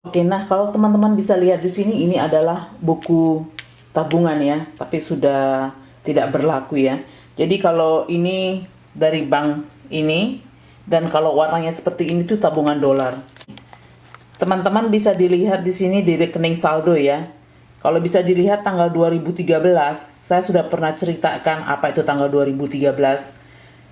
Oke, nah kalau teman-teman bisa lihat di sini ini adalah buku tabungan ya, tapi sudah tidak berlaku ya. Jadi kalau ini dari bank ini dan kalau warnanya seperti ini tuh tabungan dolar. Teman-teman bisa dilihat di sini di rekening saldo ya. Kalau bisa dilihat tanggal 2013, saya sudah pernah ceritakan apa itu tanggal 2013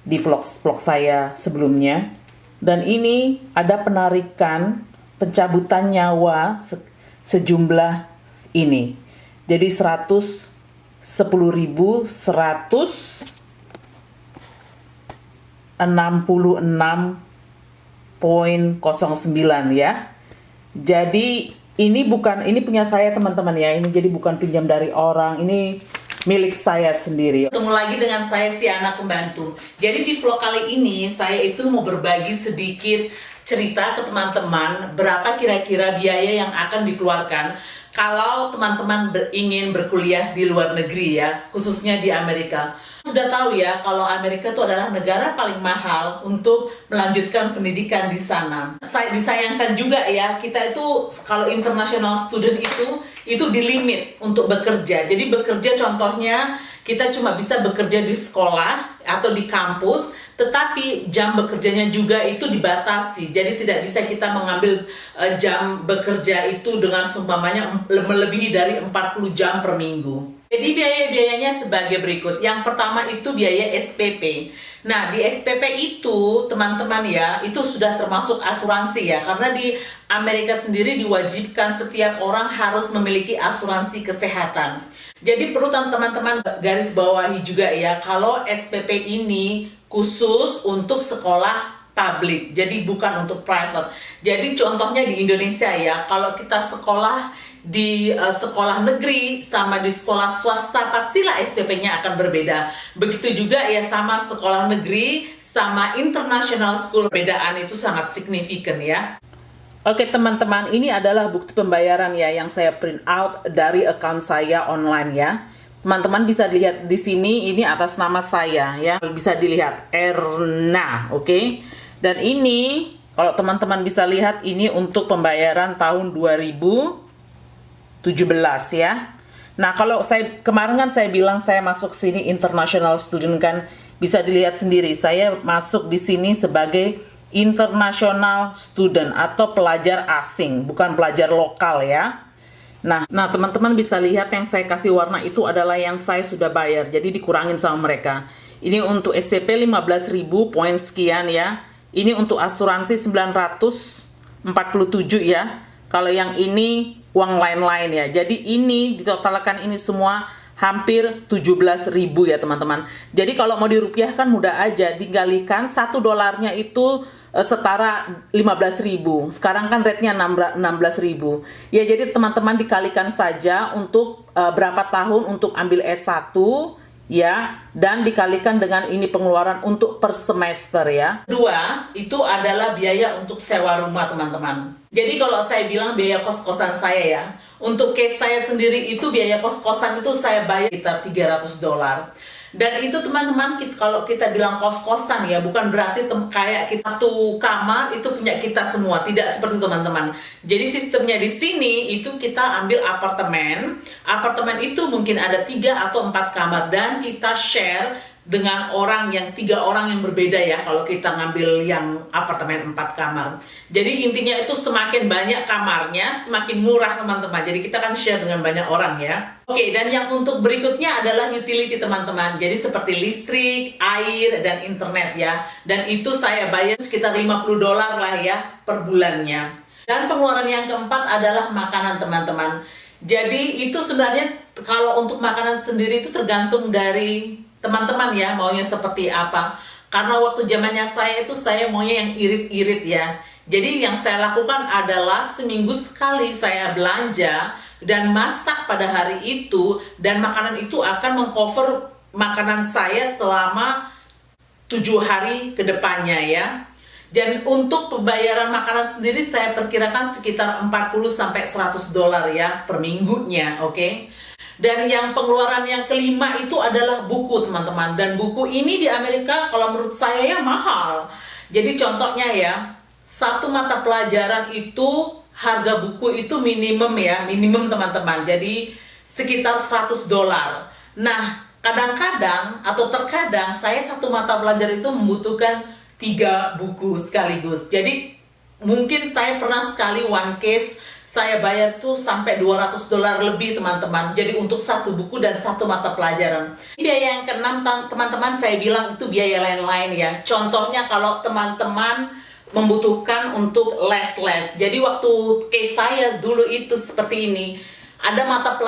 di vlog saya sebelumnya. Dan ini ada penarikan pencabutan nyawa sejumlah ini. Jadi 110.166,09 ya. Jadi ini punya saya teman-teman ya. Ini jadi bukan pinjam dari orang. Ini milik saya sendiri. Ketemu lagi dengan saya si anak pembantu. Jadi di vlog kali ini saya itu mau berbagi sedikit cerita ke teman-teman berapa kira-kira biaya yang akan dikeluarkan kalau teman-teman ingin berkuliah di luar negeri ya, khususnya di Amerika. Sudah tahu ya kalau Amerika itu adalah negara paling mahal untuk melanjutkan pendidikan di sana. Disayangkan juga ya, kita itu kalau international student itu di limit untuk bekerja. Jadi bekerja contohnya kita cuma bisa bekerja di sekolah atau di kampus, tetapi jam bekerjanya juga itu dibatasi. Jadi tidak bisa kita mengambil jam bekerja itu dengan seumpamanya melebihi dari 40 jam per minggu. Jadi biaya-biayanya sebagai berikut. Yang pertama itu biaya SPP. Nah, di SPP itu teman-teman ya, itu sudah termasuk asuransi ya. Karena di Amerika sendiri diwajibkan setiap orang harus memiliki asuransi kesehatan. Jadi perlu teman-teman garis bawahi juga ya, kalau SPP ini khusus untuk sekolah publik, jadi bukan untuk private. Jadi contohnya di Indonesia ya, kalau kita sekolah di sekolah negeri sama di sekolah swasta, pastilah SPP-nya akan berbeda. Begitu juga ya sama sekolah negeri sama international school, perbedaan itu sangat signifikan ya. Oke teman-teman, ini adalah bukti pembayaran ya yang saya print out dari account saya online ya. Teman-teman bisa dilihat di sini, ini atas nama saya ya. Bisa dilihat Erna, oke. Dan ini kalau teman-teman bisa lihat ini untuk pembayaran tahun 2017 ya. Nah, kalau kemarin kan saya bilang saya masuk sini international student kan, bisa dilihat sendiri saya masuk di sini sebagai international student atau pelajar asing, bukan pelajar lokal ya. Nah teman-teman bisa lihat yang saya kasih warna itu adalah yang saya sudah bayar, jadi dikurangin sama mereka. Ini untuk SPP 15.000 poin sekian ya. Ini untuk asuransi 947 ya. Kalau yang ini uang lain-lain ya. Jadi ini ditotalkan ini semua hampir 17.000 ya teman-teman. Jadi kalau mau dirupiahkan mudah aja, dikalikan $1 itu setara 15.000. Sekarang kan rate-nya 16.000. Ya jadi teman-teman dikalikan saja untuk berapa tahun untuk ambil S1 ya, dan dikalikan dengan ini pengeluaran untuk per semester ya. Kedua, itu adalah biaya untuk sewa rumah teman-teman. Jadi kalau saya bilang biaya kos-kosan saya ya, untuk case saya sendiri itu biaya kos-kosan itu saya bayar sekitar $300. Dan itu teman-teman, kalau kita bilang kos-kosan ya, bukan berarti kayak kita satu kamar itu punya kita semua, tidak seperti teman-teman. Jadi sistemnya di sini itu kita ambil apartemen. Apartemen itu mungkin ada 3 atau 4 kamar dan kita share dengan tiga orang yang berbeda ya kalau kita ngambil yang apartemen 4 kamar. Jadi intinya itu semakin banyak kamarnya semakin murah teman-teman. Jadi kita kan share dengan banyak orang ya. Oke, dan yang untuk berikutnya adalah utility teman-teman. Jadi seperti listrik, air, dan internet ya. Dan itu saya bayar sekitar $50 lah ya per bulannya. Dan pengeluaran yang keempat adalah makanan teman-teman. Jadi itu sebenarnya kalau untuk makanan sendiri itu tergantung dari teman-teman ya maunya seperti apa. Karena waktu zamannya saya itu saya maunya yang irit-irit ya. Jadi yang saya lakukan adalah seminggu sekali saya belanja dan masak pada hari itu, dan makanan itu akan mengcover makanan saya selama 7 hari ke depannya ya. Dan untuk pembayaran makanan sendiri saya perkirakan sekitar $40-100 ya per minggunya, oke? Dan yang pengeluaran yang kelima itu adalah buku teman-teman. Dan buku ini di Amerika kalau menurut saya ya mahal. Jadi contohnya ya, satu mata pelajaran itu harga buku itu minimum ya, minimum teman-teman. Jadi sekitar $100. Nah, kadang-kadang atau terkadang saya satu mata pelajaran itu membutuhkan 3 buku sekaligus. Jadi mungkin saya pernah sekali one case saya bayar tuh sampai $200 lebih teman-teman. Jadi untuk satu buku dan satu mata pelajaran. Biaya yang keenam teman-teman, saya bilang itu biaya lain-lain ya. Contohnya kalau teman-teman membutuhkan untuk les-les. Jadi waktu case saya dulu itu seperti ini. Ada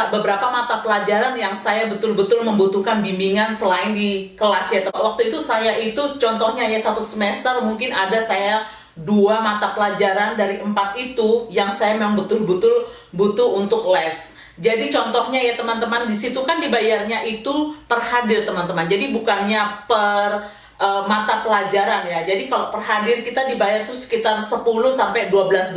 beberapa mata pelajaran yang saya betul-betul membutuhkan bimbingan selain di kelas ya. Waktu itu saya itu contohnya ya, satu semester mungkin ada saya 2 mata pelajaran dari 4 itu yang saya memang betul-betul butuh untuk les. Jadi contohnya ya teman-teman, di situ kan dibayarnya itu per hadir teman-teman. Jadi bukannya per mata pelajaran ya. Jadi kalau per hadir kita dibayar tuh sekitar 10 sampai $12.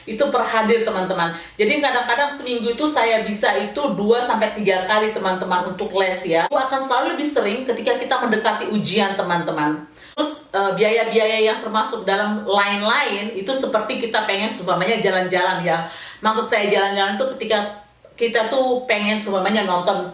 Itu per hadir teman-teman. Jadi kadang-kadang seminggu itu saya bisa itu 2 sampai 3 kali teman-teman untuk les ya. Itu akan selalu lebih sering ketika kita mendekati ujian teman-teman. Terus biaya-biaya yang termasuk dalam lain-lain itu seperti kita pengen seumpamanya jalan-jalan ya. Maksud saya jalan-jalan itu ketika kita tuh pengen seumpamanya nonton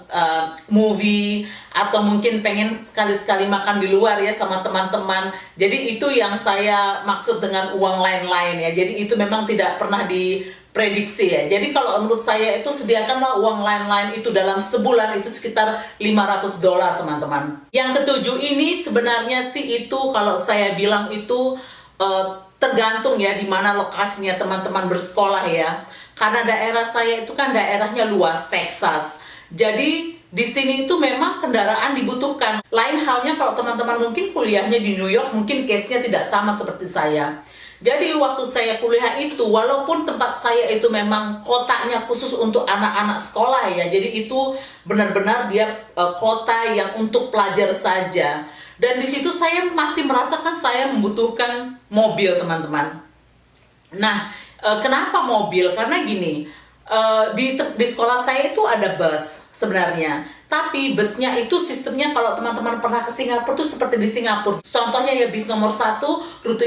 movie atau mungkin pengen sekali-sekali makan di luar ya sama teman-teman. Jadi itu yang saya maksud dengan uang lain-lain ya. Jadi itu memang tidak pernah diprediksi ya. Jadi kalau menurut saya itu sediakanlah uang lain-lain itu dalam sebulan itu sekitar $500 teman-teman. Yang ketujuh ini sebenarnya sih itu kalau saya bilang itu tergantung ya di mana lokasinya teman-teman bersekolah ya. Karena daerah saya itu kan daerahnya luas, Texas. Jadi di sini itu memang kendaraan dibutuhkan. Lain halnya kalau teman-teman mungkin kuliahnya di New York, mungkin case-nya tidak sama seperti saya. Jadi waktu saya kuliah itu, walaupun tempat saya itu memang kotanya khusus untuk anak-anak sekolah ya. Jadi itu benar-benar dia kota yang untuk pelajar saja. Dan di situ saya masih merasakan saya membutuhkan mobil teman-teman. Nah, kenapa mobil? Karena gini, di sekolah saya itu ada bus sebenarnya. Tapi busnya itu sistemnya kalau teman-teman pernah ke Singapura tuh seperti di Singapura. Contohnya ya bis nomor 1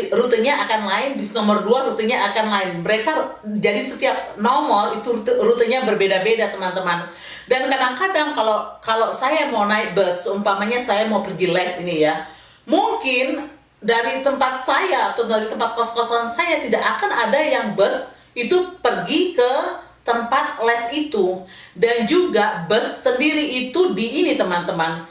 rutenya akan lain, bis nomor 2 rutenya akan lain. Mereka jadi setiap nomor itu rutenya berbeda-beda teman-teman. Dan kadang-kadang kalau saya mau naik bus, umpamanya saya mau pergi les ini ya, mungkin dari tempat saya atau dari tempat kos-kosan saya tidak akan ada yang bus itu pergi ke tempat les itu. Dan juga bus sendiri itu di ini teman-teman,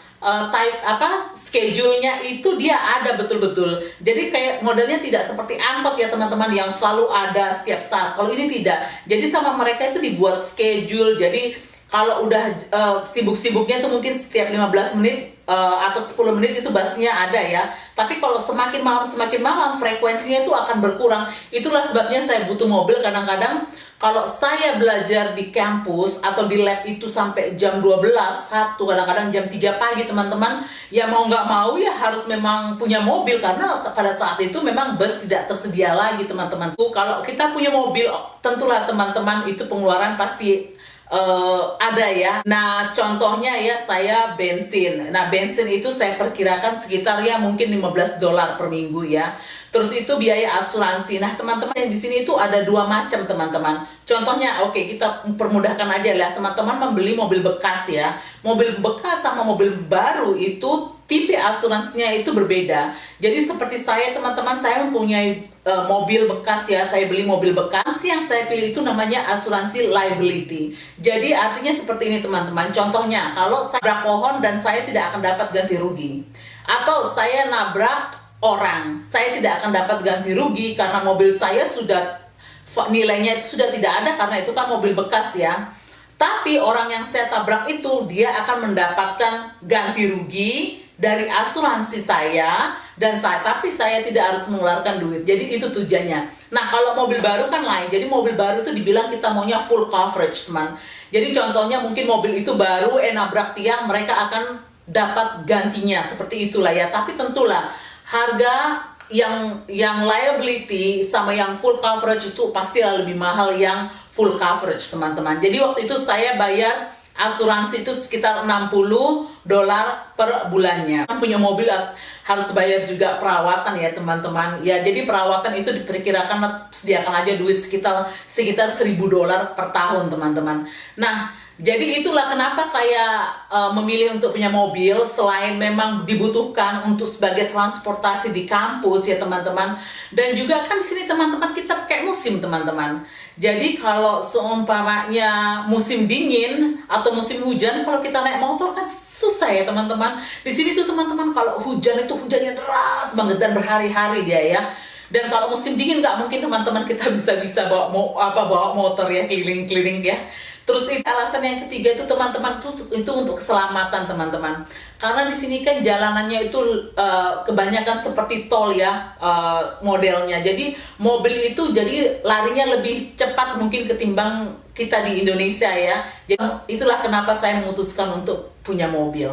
schedule-nya itu dia ada betul-betul. Jadi kayak modelnya tidak seperti angkot ya teman-teman yang selalu ada setiap saat. Kalau ini tidak. Jadi sama mereka itu dibuat schedule. Jadi kalau udah sibuk-sibuknya tuh mungkin setiap 15 menit atau 10 menit itu busnya ada ya. Tapi kalau semakin malam frekuensinya itu akan berkurang. Itulah sebabnya saya butuh mobil. Kadang-kadang kalau saya belajar di kampus atau di lab itu sampai jam 12, 1, kadang-kadang jam 3 pagi teman-teman, ya mau nggak mau ya harus memang punya mobil karena pada saat itu memang bus tidak tersedia lagi teman-teman. Kalau kita punya mobil, tentulah teman-teman itu pengeluaran pasti ada ya. Nah contohnya ya saya bensin. Nah bensin itu saya perkirakan sekitar ya mungkin $15 per minggu ya. Terus itu biaya asuransi. Nah teman-teman yang di sini itu ada 2 macam teman-teman. Contohnya oke, kita permudahkan aja lah teman-teman membeli mobil bekas ya. Mobil bekas sama mobil baru itu tipe asuransinya itu berbeda. Jadi seperti saya teman-teman, saya mempunyai mobil bekas ya, saya beli mobil bekas. Yang saya pilih itu namanya asuransi liability. Jadi artinya seperti ini teman-teman. Contohnya kalau saya nabrak pohon dan saya tidak akan dapat ganti rugi, atau saya nabrak orang, saya tidak akan dapat ganti rugi karena mobil saya sudah nilainya itu sudah tidak ada karena itu kan mobil bekas ya. Tapi orang yang saya tabrak itu dia akan mendapatkan ganti rugi dari asuransi saya dan tapi saya tidak harus mengeluarkan duit. Jadi itu tujuannya. Nah kalau mobil baru kan lain. Jadi mobil baru itu dibilang kita maunya full coverage teman. Jadi contohnya mungkin mobil itu baru nabrak tiang, mereka akan dapat gantinya seperti itulah ya. Tapi tentulah harga yang liability sama yang full coverage itu pasti lebih mahal yang full coverage teman-teman. Jadi waktu itu saya bayar asuransi itu sekitar $60 per bulannya. Punya mobil harus bayar juga perawatan ya teman-teman. Ya jadi perawatan itu diperkirakan sediakan aja duit sekitar $1.000 per tahun teman-teman. Nah jadi itulah kenapa saya memilih untuk punya mobil, selain memang dibutuhkan untuk sebagai transportasi di kampus ya teman-teman. Dan juga kan di sini teman-teman kita pakai musim teman-teman. Jadi kalau seumpamanya musim dingin atau musim hujan, kalau kita naik motor kan susah ya teman-teman. Di sini tuh teman-teman kalau hujan itu hujannya deras banget dan berhari-hari dia ya. Dan kalau musim dingin nggak mungkin teman-teman kita bisa bawa motor ya keliling-keliling ya. Terus alasan yang ketiga itu teman-teman itu untuk keselamatan teman-teman. Karena di sini kan jalanannya itu kebanyakan seperti tol ya modelnya. Jadi mobil itu jadi larinya lebih cepat mungkin ketimbang kita di Indonesia ya. Jadi itulah kenapa saya memutuskan untuk punya mobil.